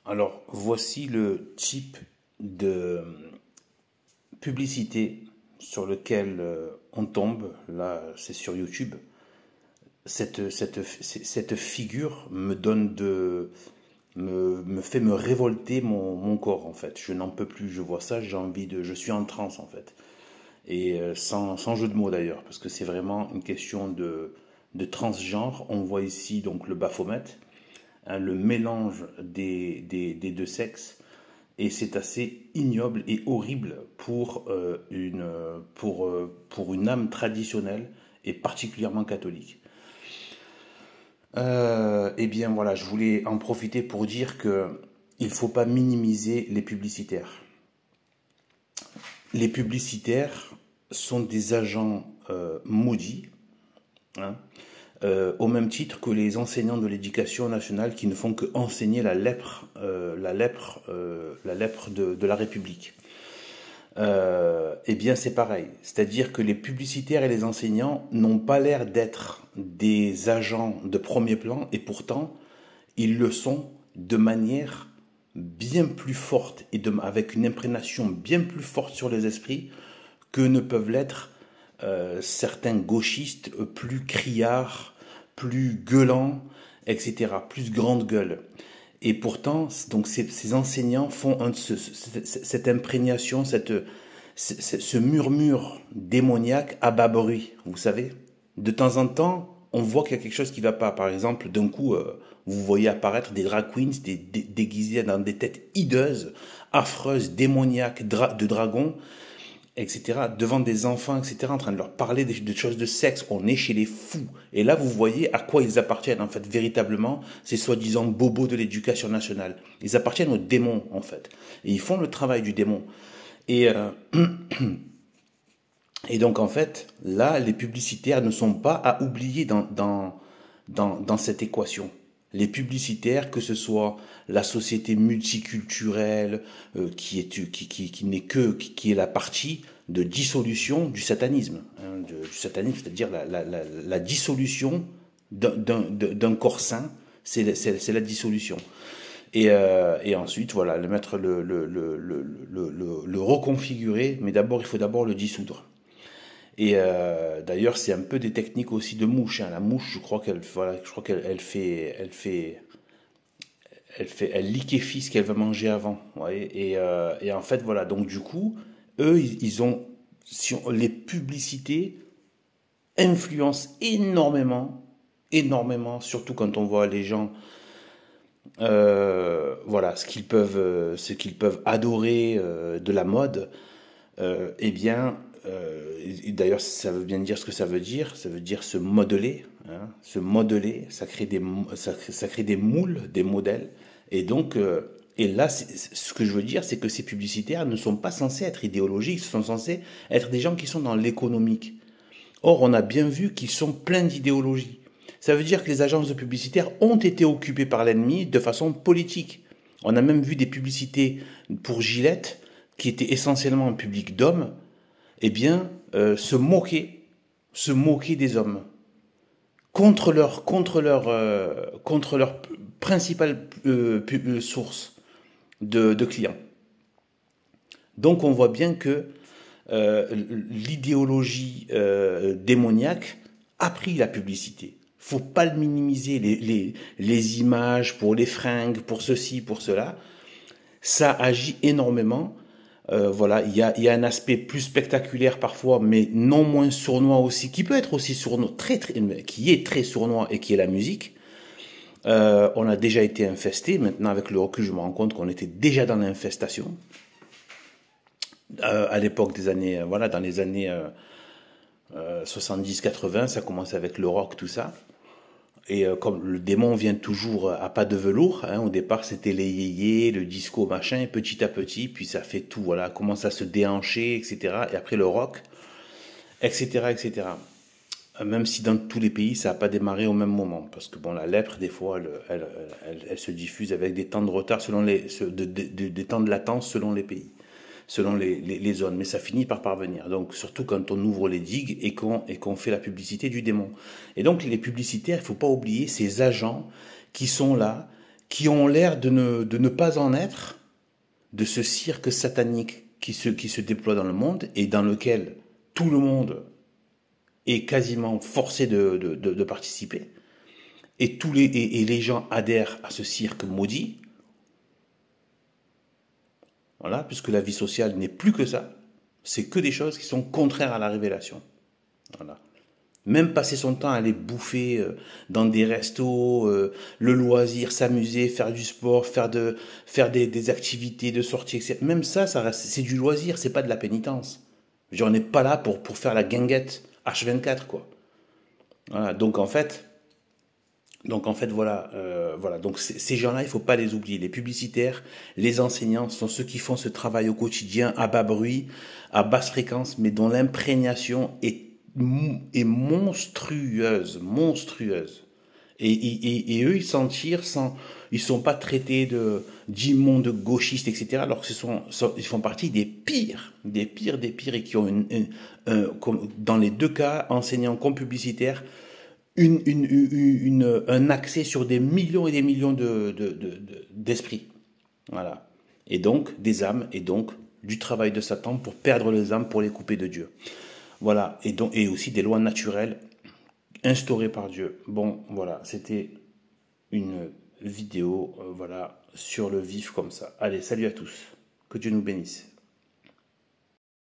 Alors, voici le type de publicité sur lequel on tombe. Là, c'est sur YouTube. Cette figure me donne me fait me révolter mon corps, en fait. Je n'en peux plus. Je vois ça, j'ai envie de. Je suis en transe, en fait. Et sans jeu de mots d'ailleurs, parce que c'est vraiment une question de transgenre. On voit ici donc le Baphomet, hein, le mélange des deux sexes, et c'est assez ignoble et horrible pour une âme traditionnelle et particulièrement catholique. Eh bien voilà, je voulais en profiter pour dire que il faut pas minimiser les publicitaires. Les publicitaires sont des agents maudits, hein, au même titre que les enseignants de l'éducation nationale qui ne font que enseigner la lèpre de la République. Eh bien, c'est pareil. C'est-à-dire que les publicitaires et les enseignants n'ont pas l'air d'être des agents de premier plan, et pourtant, ils le sont de manière bien plus forte et avec une imprégnation bien plus forte sur les esprits que ne peuvent l'être certains gauchistes plus criards, plus gueulants, etc., plus grande gueule. Et pourtant, donc ces enseignants font cette imprégnation, ce murmure démoniaque à bas bruit, vous savez. De temps en temps, on voit qu'il y a quelque chose qui ne va pas. Par exemple, d'un coup, vous voyez apparaître des drag queens déguisés dans des têtes hideuses, affreuses, démoniaques, de dragons, etc., devant des enfants, etc., en train de leur parler de choses de sexe. On est chez les fous. Et là, vous voyez à quoi ils appartiennent, en fait, véritablement, ces soi-disant bobos de l'éducation nationale. Ils appartiennent au démon, en fait. Et ils font le travail du démon. Et, et donc, en fait, là, les publicitaires ne sont pas à oublier dans cette équation. Les publicitaires, que ce soit la société multiculturelle, qui est la partie de dissolution du satanisme, hein, du satanisme, c'est-à-dire la dissolution d'un corps sain, c'est la dissolution. Et ensuite, voilà, le reconfigurer, mais d'abord, il faut d'abord le dissoudre. Et d'ailleurs, c'est un peu des techniques aussi de mouche, hein. La mouche, je crois elle liquéfie ce qu'elle va manger avant. Ouais. Et en fait, voilà. Donc du coup, eux, ils ont, les publicités influencent énormément, énormément, surtout quand on voit les gens, voilà, ce qu'ils peuvent adorer de la mode. Eh bien, et d'ailleurs, ça veut bien dire ce que ça veut dire. Ça veut dire se modeler, hein, se modeler. Ça crée des moules, des modèles. Et donc, et là, ce que je veux dire, c'est que ces publicitaires ne sont pas censés être idéologiques. Ils sont censés être des gens qui sont dans l'économique. Or, on a bien vu qu'ils sont pleins d'idéologie. Ça veut dire que les agences de publicitaires ont été occupées par l'ennemi de façon politique. On a même vu des publicités pour Gillette, qui étaient essentiellement un public d'hommes, eh bien, se moquer des hommes contre leur principale source de clients. Donc, on voit bien que l'idéologie démoniaque a pris la publicité. Faut pas le minimiser, les images pour les fringues, pour ceci, pour cela. Ça agit énormément. Voilà, il y a un aspect plus spectaculaire parfois, mais non moins sournois aussi, qui peut être aussi sournois, qui est très sournois, et qui est la musique. On a déjà été infesté. Maintenant, avec le recul, je me rends compte qu'on était déjà dans l'infestation. À l'époque des années, voilà, dans les années 70-80, ça commençait avec le rock, tout ça. Et comme le démon vient toujours à pas de velours, hein, au départ c'était les yéyés, le disco, machin, et petit à petit, puis ça fait tout, voilà, commence à se déhancher, etc. Et après le rock, etc., etc. Même si dans tous les pays ça n'a pas démarré au même moment, parce que bon, la lèpre des fois, elle se diffuse avec des temps de retard selon des temps de latence selon les pays, selon les zones, mais ça finit par parvenir. Donc surtout quand on ouvre les digues et qu'on fait la publicité du démon. Et donc les publicitaires, il ne faut pas oublier ces agents qui sont là, qui ont l'air de ne pas en être, de ce cirque satanique qui se déploie dans le monde et dans lequel tout le monde est quasiment forcé de participer. Et les gens adhèrent à ce cirque maudit. Voilà, puisque la vie sociale n'est plus que ça. C'est que des choses qui sont contraires à la révélation. Voilà. Même passer son temps à aller bouffer dans des restos, le loisir, s'amuser, faire du sport, faire des activités de sortie, etc. Même ça, c'est du loisir, c'est pas de la pénitence. On n'est pas là pour faire la guinguette H24, quoi. Voilà, voilà, voilà. Donc ces gens-là, il faut pas les oublier. Les publicitaires, les enseignants sont ceux qui font ce travail au quotidien à bas bruit, à basse fréquence, mais dont l'imprégnation est monstrueuse, monstrueuse. Et eux, ils s'en tirent ils sont pas traités d'immondes gauchistes, etc. Alors que ils font partie des pires, et qui ont dans les deux cas, enseignants comme publicitaires, un accès sur des millions et des millions d'esprits. Voilà. Et donc, des âmes, et donc, du travail de Satan pour perdre les âmes, pour les couper de Dieu. Voilà. Et aussi des lois naturelles instaurées par Dieu. Bon, voilà. C'était une vidéo, voilà, sur le vif comme ça. Allez, salut à tous. Que Dieu nous bénisse.